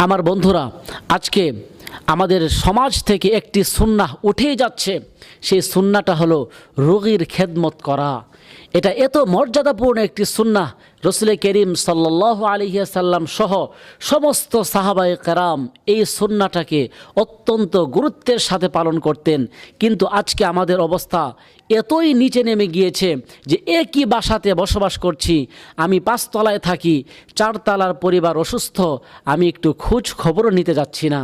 আমার বন্ধুরা, আজকে আমাদের সমাজ থেকে একটি সুন্নাহ উঠেই যাচ্ছে। সেই সুন্নাহটা হলো রোগীর খেদমত করা। এটা এত মর্যাদাপূর্ণ একটি সুন্নাহ। রসুল করিম সাল্লাল্লাহু আলাইহি ওয়াসাল্লাম সহ সমস্ত সাহাবায়ে কেরাম এই সুন্নাহটাকে অত্যন্ত গুরুত্বের সাথে পালন করতেন। কিন্তু আজকে আমাদের অবস্থা এতই নিচে নেমে গিয়েছে যে একই বাসাতে বসবাস করছি, আমি 5 তলায় থাকি, 4 তলার পরিবার অসুস্থ, আমি একটু খোঁজ খবরও নিতে যাচ্ছি না।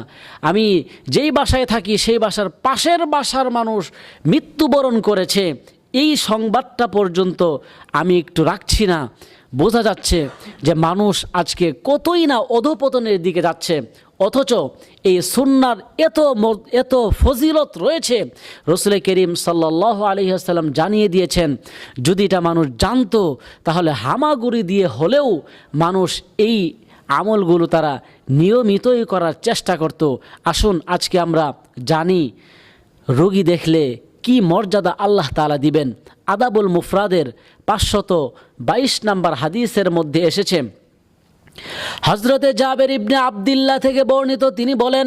আমি যেই বাসায় থাকি সেই বাসার পাশের বাসার মানুষ মৃত্যুবরণ করেছে, এই সংবাদটা পর্যন্ত আমি একটু রাখছি না। বোঝা যাচ্ছে যে মানুষ আজকে কতই না অধঃপতনের দিকে যাচ্ছে। অথচ এই সুন্নাহর এত ফজিলত রয়েছে। রসুল করিম সাল্লাল্লাহু আলাইহি ওয়াসাল্লাম জানিয়ে দিয়েছেন, যদি এটা মানুষ জানতো তাহলে হামাগুড়ি দিয়ে হলেও মানুষ এই আমলগুলো তারা নিয়মিতই করার চেষ্টা করত। আসুন আজকে আমরা জানি রোগী দেখলে কি মর্যাদা আল্লাহ তাআলা দিবেন। আদাবুল মুফরাদের 522 নম্বর হাদিসের মধ্যে এসেছে, হযরতে জাবের ইবনে আব্দুল্লাহ থেকে বর্ণিত, তিনি বলেন,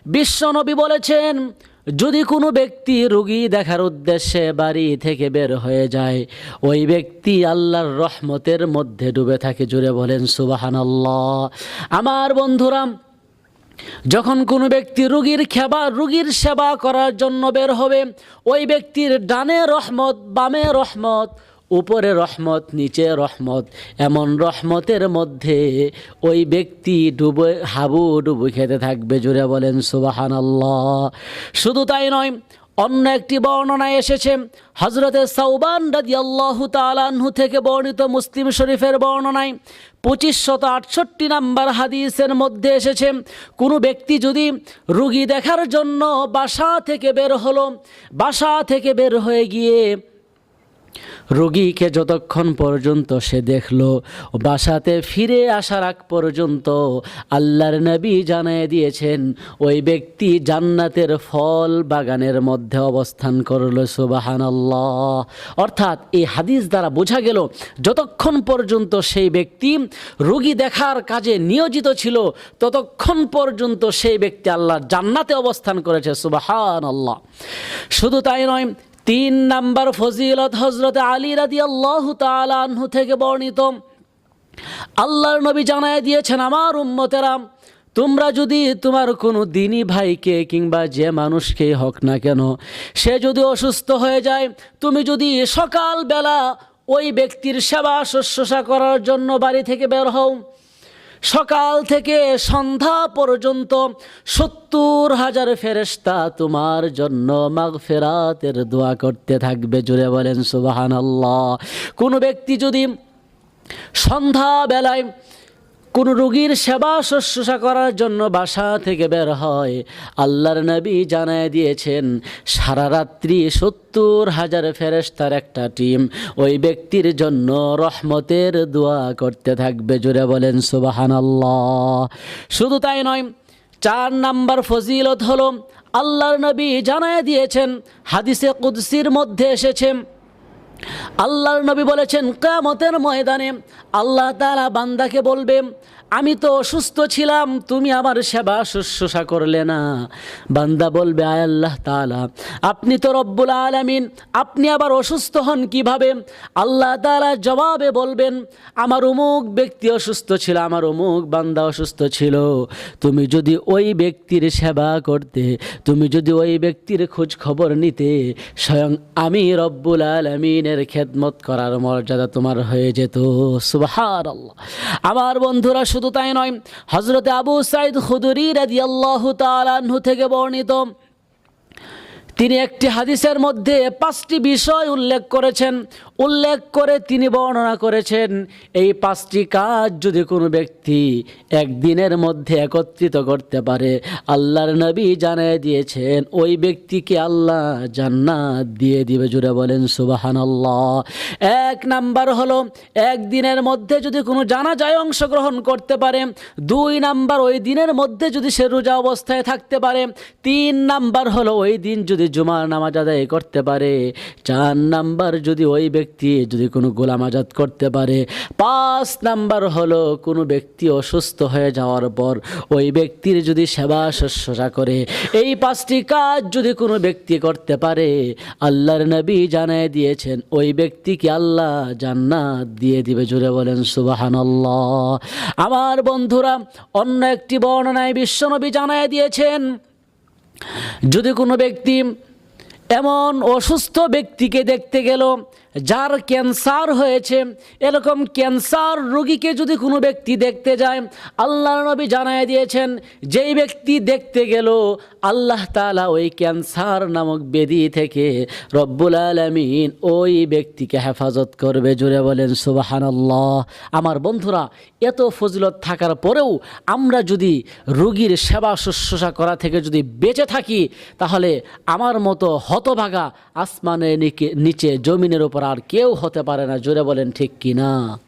বিশ্বনবী বলেছেন, যদি কোনো ব্যক্তি রোগী দেখার উদ্দেশ্যে বাড়ি থেকে বের হয়ে যায়, ওই ব্যক্তি আল্লাহর রহমতের মধ্যে ডুবে থাকে। জোরে বলেন সুবহানাল্লাহ। আমার বন্ধুরা, যখন কোনো ব্যক্তি রোগীর সেবা করার জন্য বের হবে, ওই ব্যক্তির ডানে রহমত, বামে রহমত, উপরে রহমত, নিচে রহমত, এমন রহমতের মধ্যে ওই ব্যক্তি হাবুডুবু খেতে থাকবে। জুড়ে বলেন সুবহানাল্লাহ। শুধু তাই নয়, অন্য একটি বর্ণনায় এসেছে, হযরতে সাওবান রাদিয়াল্লাহু তাআলা আনহু থেকে বর্ণিত, মুসলিম শরীফের বর্ণনায় 2568 নম্বর হাদিসের মধ্যে এসেছে, কোনো ব্যক্তি যদি রোগী দেখার জন্য বাসা থেকে বের হয়ে গিয়ে রোগীকে যতক্ষণ পর্যন্ত সে দেখলো, বাসাতে ফিরে আসার আগ পর্যন্ত আল্লাহর নবী জানিয়ে দিয়েছেন ওই ব্যক্তি জান্নাতের ফল বাগানের মধ্যে অবস্থান করলো। সুবহানাল্লাহ। অর্থাৎ এই হাদিস দ্বারা বোঝা গেল, যতক্ষণ পর্যন্ত সেই ব্যক্তি রোগী দেখার কাজে নিয়োজিত ছিল, ততক্ষণ পর্যন্ত সেই ব্যক্তি আল্লাহর জান্নাতে অবস্থান করেছে। সুবহানাল্লাহ। শুধু তাই নয়, 3 নম্বর ফজিলত হযরতে আলী রাদিয়াল্লাহু তাআলা আনহু থেকে বর্ণিত, আল্লাহর নবী জানায় দিয়েছেন, আমার উম্মতেরা, তোমরা যদি তোমার কোনো দ্বীনি ভাইকে কিংবা যে মানুষকেই হোক না কেন, সে যদি অসুস্থ হয়ে যায়, তুমি যদি সকালবেলা ওই ব্যক্তির সেবা শুশ্রূষা করার জন্য বাড়ি থেকে বের হও, সকাল থেকে সন্ধ্যা পর্যন্ত 70,000 ফেরেশতা তোমার জন্য মাগফিরাতের দোয়া করতে থাকবে। জোরে বলেন সুবহানাল্লাহ। কোনো ব্যক্তি যদি সন্ধ্যা বেলায় কোনো রোগীর সেবা শুশ্রূষা করার জন্য বাসা থেকে বের হয়, আল্লাহর নবী জানায় দিয়েছেন, সারা রাত্রি 70,000 ফেরেশতার একটা টিম ওই ব্যক্তির জন্য রহমতের দোয়া করতে থাকবে। জোরে বলেন সুবহানাল্লাহ। শুধু তাই নয়, 4 নম্বর ফজিলত হলো, আল্লাহর নবী জানায় দিয়েছেন, হাদিসে কুদসির মধ্যে এসেছে, আল্লাহর নবী বলেছেন, কিয়ামতের ময়দানে আল্লাহ তাআলা বান্দাকে বলবে, আমি তো অসুস্থ ছিলাম, তুমি আমার সেবা শুশ্রূষা করলে না। বান্দা বলবে, আয় আল্লাহ তাআলা, আপনি তো রব্বুল আলামিন, আপনি আবার অসুস্থ হন কিভাবে? আল্লাহ তাআলা জবাবে বলবেন, আমার অমুক ব্যক্তি অসুস্থ ছিল, আমার অমুক বান্দা অসুস্থ ছিল, তুমি যদি ওই ব্যক্তির সেবা করতে, তুমি যদি ওই ব্যক্তির খোঁজ খবর নিতে, স্বয়ং আমি রব্বুল আলামিনের খেদমত করার মর্যাদা তোমার হয়ে যেত। সুবহানাল্লাহ। আমার বন্ধুরা, শুধু তাই নয়, হযরতে আবু সাঈদ খুদরি রাদিয়াল্লাহু তাআলা আনহু থেকে বর্ণিত, তিনি একটি হাদিসের মধ্যে 5টি বিষয় উল্লেখ করে তিনি বর্ণনা করেছেন, এই 5টি কাজ যদি কোনো ব্যক্তি একদিনের মধ্যে একত্রিত করতে পারে, আল্লাহর নবী জানিয়ে দিয়েছেন ওই ব্যক্তিকে আল্লাহ জান্নাত দিয়ে দিবে। জুড়ে বলেন সুবহানাল্লাহ। 1 নাম্বার হলো, একদিনের মধ্যে যদি কোনো জানাজায় অংশগ্রহণ করতে পারে। 2 নাম্বার, ওই দিনের মধ্যে যদি সে রোজা অবস্থায় থাকতে পারে। 3 নাম্বার হলো, ওই দিন যদি জুমার নামাজ আদায় করতে পারে। 4 নাম্বার, যদি ওই ব্যক্তি ব্যক্তি যদি কোনো গোলাম আজাদ করতে পারে। 5 নাম্বার হলো কোনো ব্যক্তি অসুস্থ হয়ে যাওয়ার পর ওই ব্যক্তির যদি সেবা শুশ্রূষা করে, এই 5টি কাজ যদি কোনো ব্যক্তি করতে পারে, আল্লাহর নবী জানায় দিয়েছেন ওই ব্যক্তিকে আল্লাহ জান্নাত দিয়ে দিবে। জুড়ে বলেন সুবহানাল্লাহ। আমার বন্ধুরা, অন্য একটি বর্ণনায় বিশ্বনবী জানায় দিয়েছেন, যদি কোনো ব্যক্তি এমন অসুস্থ ব্যক্তিকে দেখতে গেল যার ক্যান্সার হয়েছে, এরকম ক্যান্সার রোগীকে যদি কোনো ব্যক্তি দেখতে যায়, আল্লাহর নবী জানায় দিয়েছেন যেই ব্যক্তি দেখতে গেল আল্লাহ তাআলা ওই ক্যান্সার নামক ব্যাধি থেকে রব্বুল আলামিন ওই ব্যক্তিকে হেফাজত করবে। জুড়ে বলেন সুবহানাল্লাহ। আমার বন্ধুরা, এত ফজিলত থাকার পরেও আমরা যদি রোগীর সেবা শুশ্রূষা করা থেকে যদি বেঁচে থাকি, তাহলে আমার মতো হতভাগা আসমানের নিচে জমিনের উপর আর কেউ হতে পারে না। জোরে বলেন ঠিক কিনা?